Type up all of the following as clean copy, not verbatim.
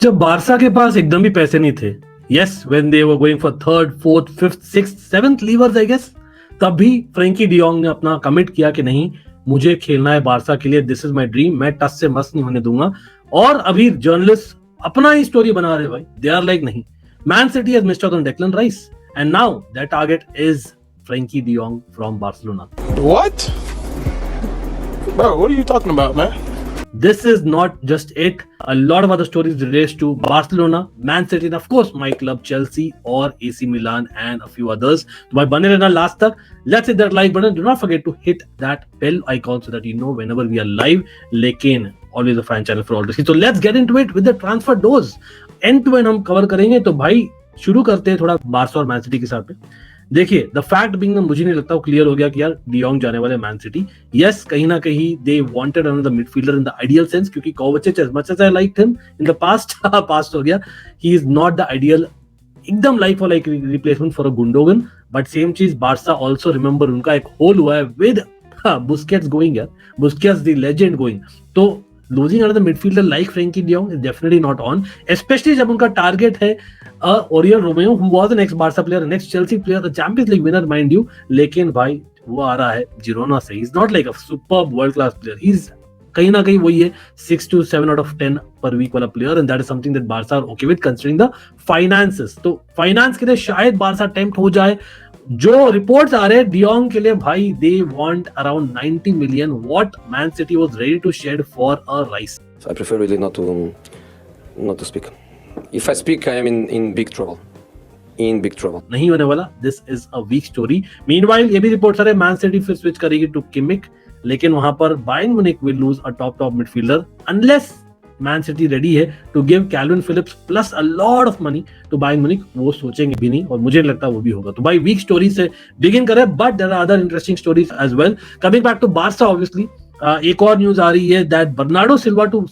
जब बारसा के पास एकदम भी पैसे नहीं थे, yes, when they were going for third, fourth, fifth, sixth, seventh levers I guess, तब भी फ्रेंकी डियोंग ने अपना कमिट किया कि नहीं, मुझे खेलना है बारसा के लिए, दिस इज माय ड्रीम, मैं टस से मस नहीं होने दूंगा। और अभी जर्नलिस्ट अपना ही स्टोरी बना रहे भाई, दे आर लाइक नहीं, man city has missed out on Declan Rice and now that target is Frenkie de Jong from Barcelona. What? Bro, what are you talking about, man? This is not just it. A lot of other stories relates to Barcelona, Man City, and of course my club Chelsea or AC Milan and a few others. तो भाई बने रहना last तक. Let's hit that like button. Do not forget to hit that bell icon so that you know whenever we are live. लेकिन always a fan channel for all this. So let's get into it with the transfer doors. End to end हम cover करेंगे. तो भाई शुरू करते हैं थोड़ा Barca और मैन सिटी के साथ में. देखिए, द फैक्ट बिंग मुझे नहीं लगता वो क्लियर हो गया कि यार डियोंग जाने वाले मैन सिटी. यस, कहीं ना कहीं they wanted another midfielder in the ideal sense, क्योंकि Kovacic as much as I liked him in the past हो गया, he is not the ideal एकदम like for like replacement for a Gundogan. But same चीज Barca also remember, उनका एक hole हुआ है with Busquets going, यार Busquets the legend going. तो losing another midfielder like Frankie de Jong is definitely not on, especially जब उनका target है Oriol Romeo, who was an ex-Barca player, an ex-Chelsea player, the Champions League winner mind you. लेकिन भाई वो आ रहा है Girona से. He's not like a superb world class player. He's कहीं ना कहीं वही है 6 to 7 out of 10 per week वाला player, and that is something that Barca are okay with considering the finances. तो फाइनेंस के लिए शायद बारसा टेम्प्ट हो जाए. जो रिपोर्ट्स आ रहे हैं डियोंग के लिए भाई, they want around 90 million, what Man City was ready to shed for a Rice. I prefer really not to speak. If I speak, I am in big trouble. In big trouble. नहीं होने वाला. This is a weak story. Meanwhile ये भी reports आ रहे हैं Man City फिर switch करेगी टू किमिक, लेकिन वहां पर Bayern Munich will lose a top midfielder unless Man City ready है to give Kalvin Phillips plus a lot of money to Bayern Munich. वो सोचेंगे भी नहीं और मुझे लगता है वो भी होगा. तो भाई वीक स्टोरी से बिगिन करें, but there are other interesting stories as well. Coming back to Barça, obviously एक और न्यूज आ रही है that Bernardo Silva to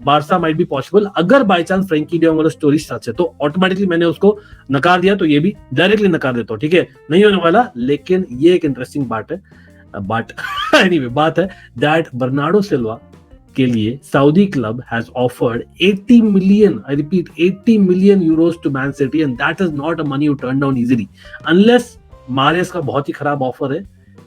Barça might be possible. अगर बाय चांस फ्रेंकी डियोंग वाला स्टोरी सच है तो ऑटोमेटिकली मैंने उसको नकार दिया, तो ये भी डायरेक्टली नकार देता हूँ. ठीक है, नहीं होने वाला. लेकिन ये एक इंटरेस्टिंग बात है, बट एनीवे बात है दैट बर्नार्डो सिल्वा के लिए Saudi club has offered 80 million, I repeat 80 million euros to Man City, and that is not a money you turn down easily unless Mahrez का बहुत ही खराब ऑफर है.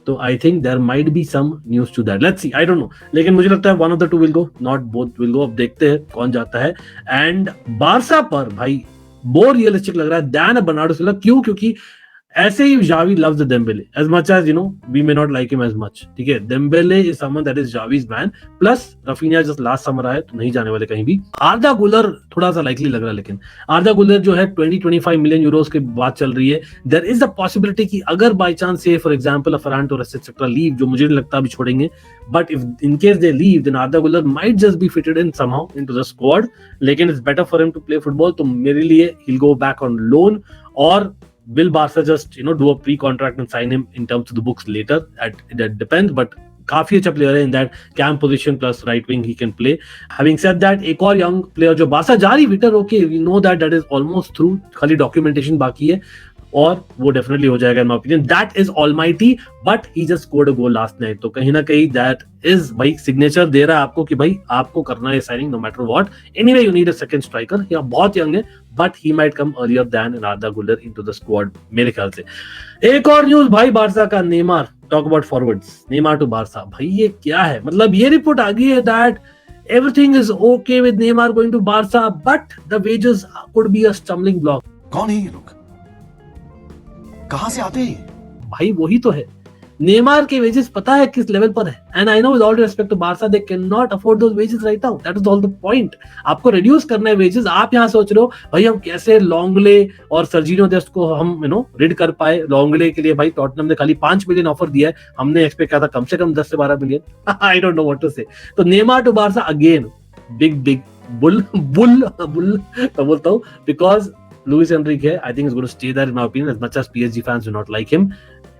तो I think there might be some news to that. Let's see, I don't know, लेकिन मुझे लगता है one of the two will go, not both will go. अब देखते हैं कौन जाता है. एंड बारसा पर भाई मोर रियलिस्टिक लग रहा है दैन बर्नार्डो सिल्वा. क्यों? क्योंकि ऐसे ही Xavi loves Dembele as much as we may not like him as much. ठीक है, Dembele is someone that is Javi's man. Plus Rafinha just last summer आया तो नहीं जाने वाले कहीं भी. आर्दा गुलर थोड़ा सा लाइकली लग रहा है, लेकिन आर्दा गुलर जो है 20-25 मिलियन यूरोस की बात चल रही है. देयर इज द पॉसिबिलिटी कि अगर बाय चांस से for example Ferran Torres etcetera leave, जो मुझे नहीं लगता अभी छोड़ेंगे, but if in case they leave then Arda Guler might just be fitted in somehow into the squad. लेकिन it's better for him to play football. तो मेरे लिए he will go back on loan, और will Barca just do a pre-contract and sign him in terms of the books later? That depends, but काफी अच्छा player है in that camp position plus right wing he can play. Having said that, एक और young player जो Barca जा रही Vitor, okay we know that is almost through, खाली documentation बाकी है और वो डेफिनेटली हो जाएगा in my opinion. That is almighty, but he just scored a goal last night. तो कहीं ना कहीं दैट इज भाई सिग्नेचर दे रहा है आपको कि भाई आपको करना है signing no matter what. Anyway you need a second striker. या बहुत यंग है but he might come earlier than Arda Guler into the squad मेरे ख्याल से. एक और न्यूज भाई बारसा का, Neymar, talk about forwards, Neymar to Barça. भाई ये क्या है, मतलब ये रिपोर्ट आ गई है that everything is okay with Neymar going to Barca, but the wages could be a stumbling block. कौन है ये लोग, कहां से आते हैं? भाई वही तो है, नेमार के वेजेस पता है किस लेवल पर है. And I know with all respect to Barça, they can not afford those wages right now. That is all the point. आपको रिड्यूस करना है वेजेस. आप यहाँ सोच रहे हो भाई हम कैसे लॉन्गले और सर्जिनो डेस्ट को हम रिड कर पाए. लॉन्गले के लिए भाई टॉटनहम ने खाली 5 मिलियन ऑफर दिया है, हमने एक्सपेक्ट किया था कम से कम 10 से 12 million. I don't know what to say. तो Neymar to Barça again big bull तो बोलता हूँ, because Luis Enrique, I think, is going to stay there in my opinion, as much as PSG fans do not like him.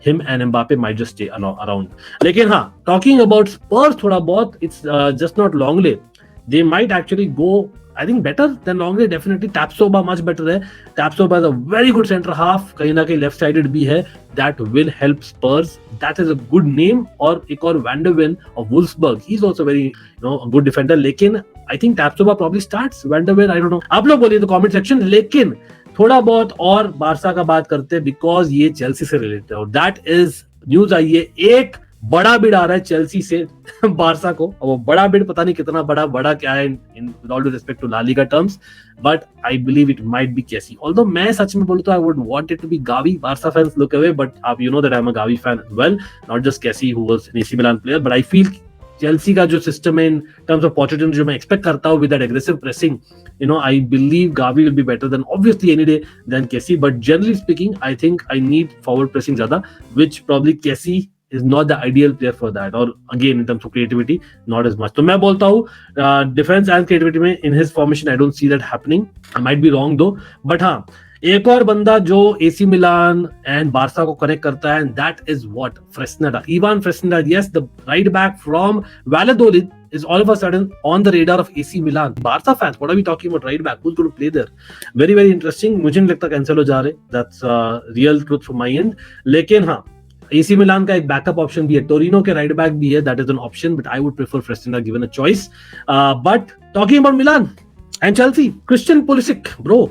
Him and Mbappe might just stay around. लेकिन हाँ, talking about Spurs थोड़ा बहुत, it's just not Longley. They might actually go I think better than Longley definitely. Tapsoba much better है. Tapsoba is a very good centre half. कहीं ना कहीं left sided भी है. That will help Spurs. That is a good name. और एक और Van de Ven of Wolfsburg. He's also very a good defender. लेकिन I think Tapsoba probably starts. Van de Ven I don't know. आप लोग बोलिए तो comment section. लेकिन थोड़ा बहुत और बारसा का बात करते हैं because ये चेल्सी से रिलेटेड है और that is न्यूज आई है. एक बड़ा बिड आ रहा है चेल्सी से बारसा को. और वो बड़ा बिड पता नहीं कितना बड़ा क्या है in with all due respect to La Liga terms, but I believe it might be Kessie. Although मैं सच में बोलूं तो I would want it to be Gavi. Barca fans look away, but आप you know that I am a Gavi fan as well, not just Kessie who was an AC Milan player. But I feel Chelsea का जो system है इन terms of Pochettino जो मैं expect करता हूँ with that aggressive pressing, I believe Gavi will be better than obviously any day than Kessie, but generally speaking I think I need forward pressing zyada, which probably Kessie is not the ideal player for that, or again in terms of creativity not as much. तो मैं बोलता हूँ defence and creativity में in his formation I don't see that happening. I might be wrong though, but हाँ एक और बंदा जो एसी मिलान एंड बारसा को कनेक्ट करता है, and that is what Fresneda, Ivan Fresneda. Yes, the right back from Valladolid is all of a sudden on the radar of AC Milan. Barca fans, what are we talking about? Right back, who's going to play there? Very very interesting. मुझे नहीं लगता cancel हो जा रहे. That's real truth from my end. लेकिन हाँ, AC Milan का एक बैकअप ऑप्शन भी है. टोरिनो के राइट बैक भी है. That is an option, but I would prefer Fresneda given a choice. But talking about Milan and Chelsea, Christian Pulisic, bro.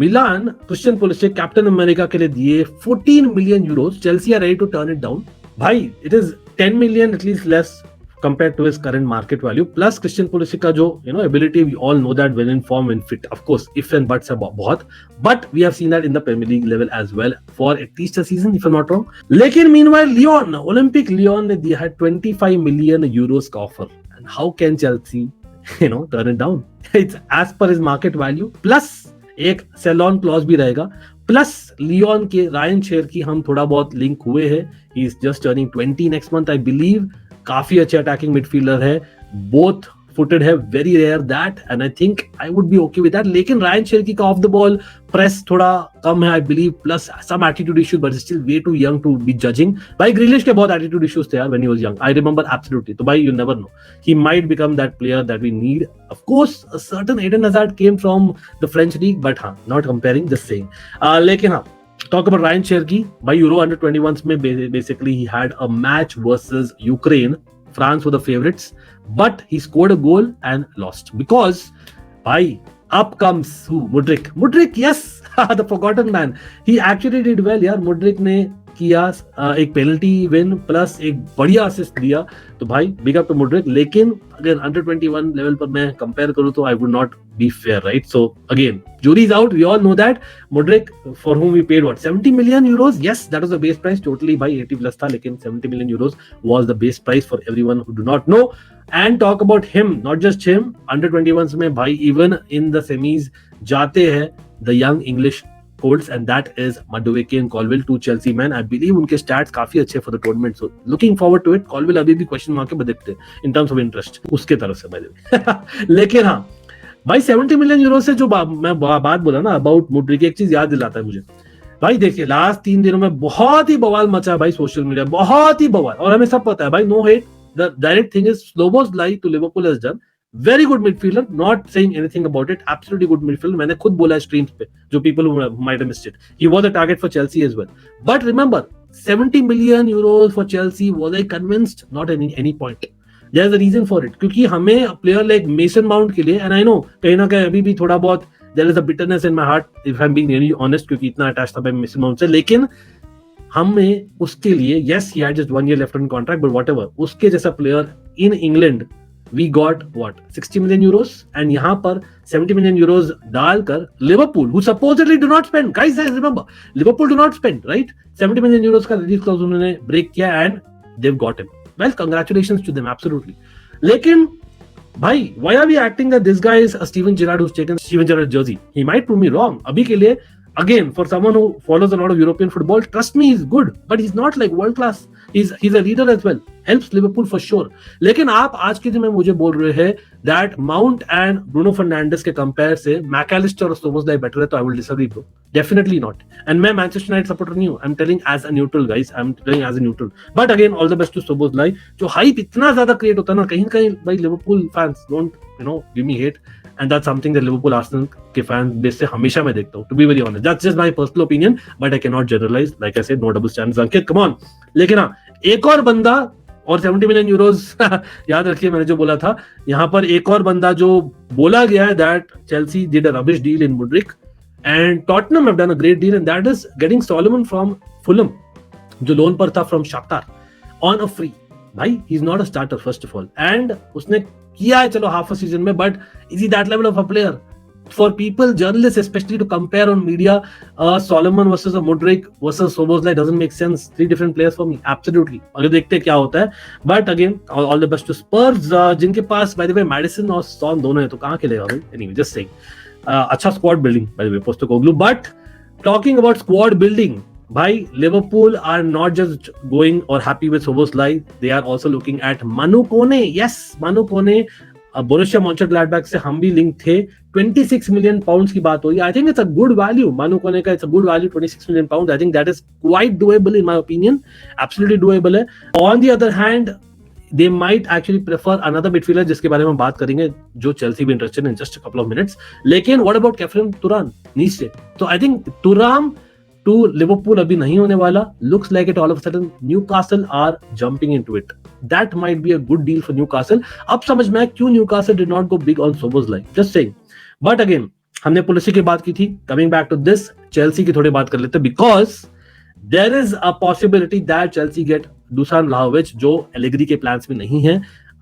Milan, Christian Pulisic, Captain America के लिए दिए 14 million euros. Chelsea are ready to turn it down. भाई, it is 10 million at least less compared to his current market value. Plus Christian Pulisic का जो ability, we all know that when in form, when fit. Of course, if and buts है बहुत, but we have seen that in the Premier League level as well for at least a season, if I'm not wrong. लेकिन meanwhile, Lyon, Olympic Lyon ने दिया है 25 million euros का offer. And how can Chelsea, turn it down? It's as per his market value. Plus एक sell on clause भी रहेगा. Plus Lyon के Rayan Cherki हम थोड़ा बहुत लिंक हुए हैं. He is just turning 20 next month, I believe. काफी अच्छे अटैकिंग मिडफील्डर है, बोथ फुटेड है, very rare that, and I think I would be okay with that. लेकिन रायन शेरकी का ऑफ द बॉल प्रेस थोड़ा कम है I believe, plus some attitude issues, but still way too young to be judging. भाई ग्रिलिश के बहुत attitude issues थे यार when he was young, I remember absolutely. तो भाई you never know, he might become that player that we need. Of course a certain Eden Hazard came from the French league, but हाँ, not comparing, just saying. लेकिन हाँ, talk about Ryan Cherki. By Euro Under-21s में basically he had a match versus Ukraine. France were the favorites, but he scored a goal and lost because up comes who? Mudryk, yes, the forgotten man. He actually did well यार. Mudryk ने किया एक penalty win plus एक बढ़िया assist दिया, तो भाई big up to Mudryk. लेकिन अगर Under-21 लेवल पर मैं कंपेयर करूं तो I would not be fair, right? So again, jury is out. We all know that Mudryk, for whom we paid 70 million euros. Yes, that was the base price. Totally by 80 plus था, लेकिन 70 million euros was the base price for everyone who do not know. And talk about him, not just him. Under-21s में भाई even in the semis जाते हैं the young English Colts, and that is Madueke and Colwill, two Chelsea men. I believe उनके stats काफी अच्छे for the tournament, so looking forward to it. Colwill अभी भी question mark पे दिखते in terms of interest उसके तरफ से by the way. लेकिन हाँ भाई 70 मिलियन यूरो से जो मैं बात बोला ना अबाउट मुड्रिक, एक चीज याद दिलाता है मुझे. भाई देखिए, लास्ट 3 दिनों में बहुत ही बवाल मचा भाई सोशल मीडिया, बहुत ही बवाल. और हमें सब पता है भाई, no hate, the direct thing is Szoboszlai to Liverpool has done. Very good midfielder, not saying anything about it, absolutely good midfielder. मैंने खुद बोला है स्ट्रीम्स पे, जो people who might have missed it, he was a target for Chelsea as well. But remember 70 million euros for Chelsea, was I convinced? Not any point. There is a reason for it, क्योंकि हमें player like mason mount के लिए, and I no कहीं ना कहीं अभी भी थोड़ा बहुत there is a bitterness in my heart if I'm being really honest, क्योंकि इतना अटैच था मैं मेसन माउंट से. लेकिन हमें उसके लिए, yes he had just 1 year left on contract, but whatever, उसके जैसा player in England we got what 60 million euros, and यहाँ पर 70 million euros डालकर Liverpool, who supposedly do not spend, guys remember Liverpool do not spend, right? 70 million euros का release clause उन्होंने break किया and they've got him. Well, congratulations to them, absolutely. लेकिन भाई, why are we acting that this guy is a Steven Gerrard who's taken Steven Gerrard jersey? He might prove me wrong. अभी के लिए, again, for someone who follows a lot of European football, trust me, he's good, but he's not like world class. He's a leader as well. Helps Liverpool for sure. लेकिन आप आज के दिन में मुझे बोल रहे हैं that Mount and Bruno Fernandes के कंपेयर से मैकलिस्टर और सोबोसलाई बेटर है, तो I will disagree, bro. Definitely not. And मैं मैनचेस्टर यूनाइटेड सपोर्टर नहीं हूँ. I'm telling as a neutral, guys. I'm telling as a neutral. But again, all the best to Soboslai. जो hype इतना ज्यादा create होता है ना, कहीं भाई Liverpool fans, don't give me hate. And that's something that Liverpool Arsenal के fan base से हमेशा मैं देखता हूं, to be very honest. That's just my personal opinion, but I can not generalize, like I said, no double standards Ankit, come on. लेकिन हाँ, एक और बंदा, और 70 मिलियन यूरोज याद रखिए मैंने जो बोला था, यहाँ पर एक और बंदा जो बोला गया है that Chelsea did a rubbish deal in Mudryk and Tottenham have done a great deal, and that is getting Solomon from Fulham, जो लोन पर था फ्रॉम शाख्तार ऑन अ फ्री। भाई ही is not a starter first of all, and उसने किया है चलो half a season में, but is he that level of a player? For people, journalists especially, to compare on media, Solomon versus a Mudryk versus Szoboszlai doesn't make sense. Three different players for me, absolutely. अगर देखते हैं क्या होता है, but again, all the best to Spurs, जिनके पास by the way Madison और Son दोनों है, तो कहाँ खेलेगा भाई? Anyway, just saying. अच्छा squad building by the way, Postecoglou. But talking about squad building, भाई Liverpool are not just going or happy with Szoboszlai, they are also looking at Manu Kone. Yes, Manu Kone. Borussia Monchengladbach से हम भी link थे, 26 million pounds की बात हो रही है। I think it's a good value, Manu Kone का it's a good value, 26 million pound. I think that is quite doable in my opinion, absolutely doable है। On the other hand they might actually prefer another midfielder, जिसके बारे में हम बात करेंगे, जो Chelsea भी interested in just a couple of minutes. लेकिन what about Khephren Thuram Nice से? तो I think Thuram to Liverpool अभी नहीं होने वाला। Looks like it all of a sudden Newcastle are jumping into it. That might be a good deal for Newcastle. अब समझ में आया क्यों Newcastle did not go big on Szoboszlai. Just saying. But again, हमने पुलिसी की बात की थी. Coming back to this, Chelsea की थोड़ी बात कर लेते हैं, because there is a possibility that Chelsea get Dusan Vlahovic, जो Allegri के plans में नहीं है,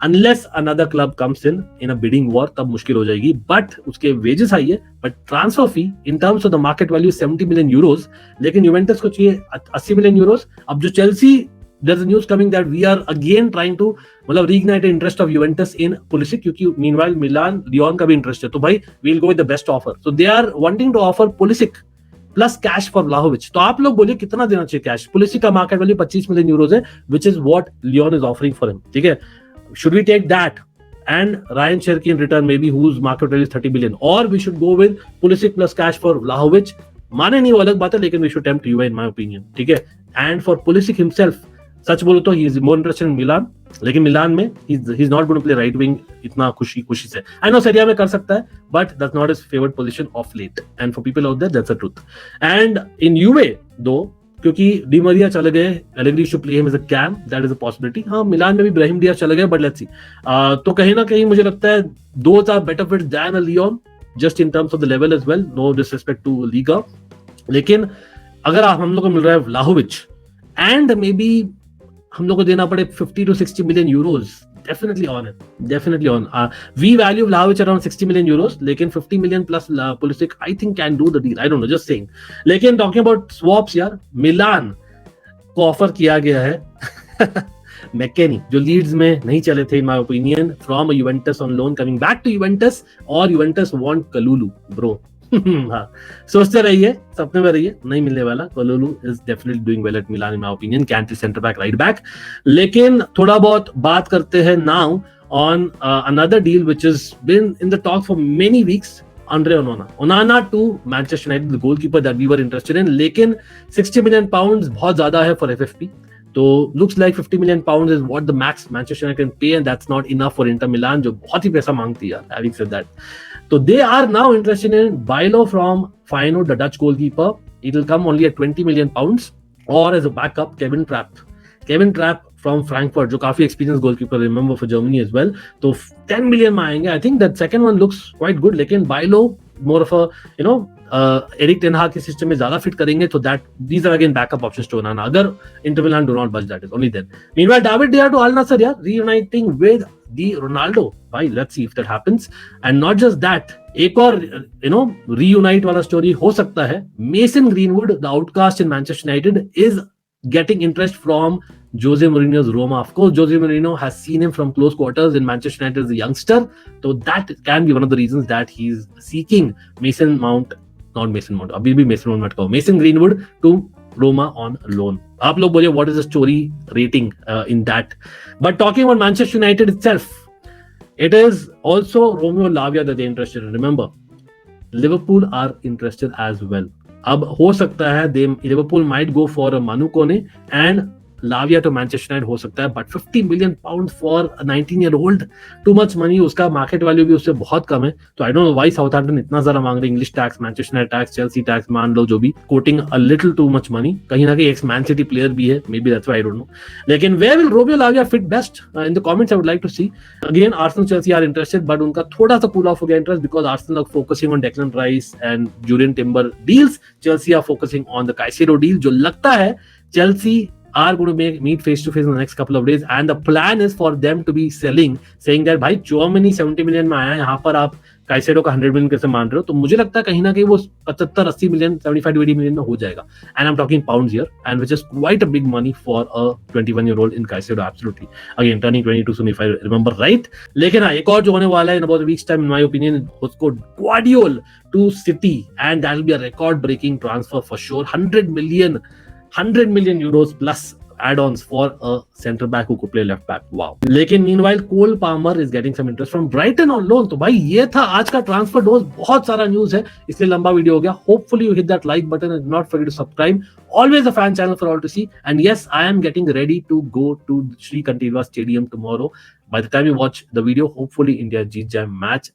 unless another club comes in a bidding war, तब मुश्किल हो जाएगी। But उसके wages हाई है, but transfer fee in terms of the market value 70 million euros, लेकिन Juventus को चाहिए 80 million euros। अब जो Chelsea, there's a news coming that we are again trying to मतलब reignite the interest of Juventus in Pulisic, क्योंकि meanwhile Milan, Lyon का भी interest है, तो भाई we'll go with the best offer. So they are wanting to offer Pulisic plus cash for Vlahovic. तो आप लोग बोलिए कितना देना चाहिए कैश? Pulisic का मार्केट वैल्यू 25 मिलियन यूरोज है, which is what Lyon is offering for him. ठीक है, should we take that and Ryan Cherki in return maybe, whose market value is 30 million, or we should go with Pulisic plus cash for Vlahovic? माने नहीं वो अलग बात है, लेकिन we should tempt Juve in my opinion. ठीक है, and for Pulisic himself, सच बोलो तो he is more interested in मिलान, लेकिन मिलान में he is not going to play right wing इतना खुशी से। आई नो सेरिया में कर सकता है, but that's not his favourite position of late, and for people out there that's the truth. And in Juve though, क्योंकि Di Maria चले गए, Allegri should play him as a cam, that is a possibility. हाँ, Milan में भी Brahim Diaz चले गए, but let's see. तो कहीं ना कहीं मुझे लगता है those are better fit than a Lyon, just in terms of the level as well, no disrespect to Liga. लेकिन अगर हम लोग को मिल रहा है व्लाहोविच एंड मे बी हम लोग को देना पड़े 50 to 60 million euros, definitely on it, definitely on. We value Vlahovic around 60 million euros, लेकिन 50 million plus Pulisic I think can do the deal. I don't know, just saying. लेकिन talking about swaps यार, मिलान को offer किया गया है McKenny, जो Leeds में नहीं चले थे in my opinion, from a Juventus on loan coming back to Juventus, और Juventus want Kalulu, bro. हाँ, सोचते रहिए, सपने में रहिए, नहीं मिलने वाला। Kalulu is definitely doing well at Milan in my opinion, कैंटी सेंटर बैक, राइट बैक। लेकिन थोड़ा बहुत बात करते हैं now on another deal which is been in the talk for many weeks, Andre Onana to Manchester United, the goalkeeper that we were interested in, लेकिन 60 million pounds बहुत ज्यादा है for FFP, तो looks like 50 million pounds is what the max Manchester United can pay, and that's not enough for Inter Milan, जो बहुत ही पैसा मांगती है यार। Having said that, so they are now interested in Bailo from Feyenoord, the Dutch goalkeeper. It will come only at 20 million pounds, or as a backup Kevin Trapp from Frankfurt, जो काफी experienced goalkeeper, remember, for Germany as well. तो 10 million में आएंगे। I think that second one looks quite good, लेकिन Bailo more of a, you know, Eric Ten Hag के system में ज्यादा fit करेंगे, तो that these are again backup options to Onana, अगर Inter Milan do not budge, that is only then. Meanwhile, David De Gea to Al Nassr, यार, reuniting with the Ronaldo, भाई, let's see if that happens. And not just that, एक और you know reunite वाला story हो सकता है। Mason Greenwood, the outcast in Manchester United, is getting interest from Jose Mourinho's Roma. Of course, Jose Mourinho has seen him from close quarters in Manchester United as a youngster, so that can be one of the reasons that he's seeking Mason Greenwood to Roma on loan. आप लोग बोलिए, what is the story rating in that? But talking about Manchester United itself, it is also Romeo Lavia that they're interested in. Remember, Liverpool are interested as well. अब हो सकता है Liverpool might go for a Manu Kone and Lavia to Manchester United हो सकता है, but 50 million pound for 19-year-old, too much money. उसका market value भी उससे बहुत कम है. तो I don't know why Southampton इतना ज्यादा मांग रहे. English tax, Manchester United tax, Chelsea tax, मान लो जो भी, quoting a little too much money. कहीं ना कहीं एक्स मैन सिटी प्लेयर भी है, maybe that's why, I don't know. लेकिन where will Romeo Lavia fit best in the comments, I would like to see. Again Arsenal Chelsea are interested, but उनका थोड़ा सा cool off हो गया interest because Arsenal are focusing on Declan Rice and Julian Timber deals. Chelsea are focusing on the Caicedo deal, जो लगता है Chelsea are going to meet face to face in the next couple of days, and the plan is for them to be selling, saying that भाई Chouameni 70 million में आया है, यहाँ पर आप काइसेडो का 100 मिलियन कैसे मान रहे हो. तो मुझे लगता है कहीं ना कहीं वो 75-80 मिलियन, 75-80 मिलियन में हो जाएगा. And I am talking pounds here, and which is quite a big money for a 21-year-old in Caicedo. Absolutely, again turning 22 soon if I remember right. लेकिन हाँ, एक और जो होने वाला है in about weeks time, in my opinion, उसको Guardiola to City, and that will be a record breaking transfer for sure. 100 million euros plus add-ons for a center back who could play left back. Wow. लेकिन meanwhile Cole Palmer is getting some interest from Brighton on loan. तो भाई ये था आज का transfer dose. बहुत सारा news है, इसलिए लंबा वीडियो हो गया. Hopefully you hit that like button and do not forget to subscribe. Always a fan channel for all to see. And yes, I am getting ready to go to Sri Kantirwa Stadium tomorrow. By the time you watch the video, hopefully India jeet jaye match.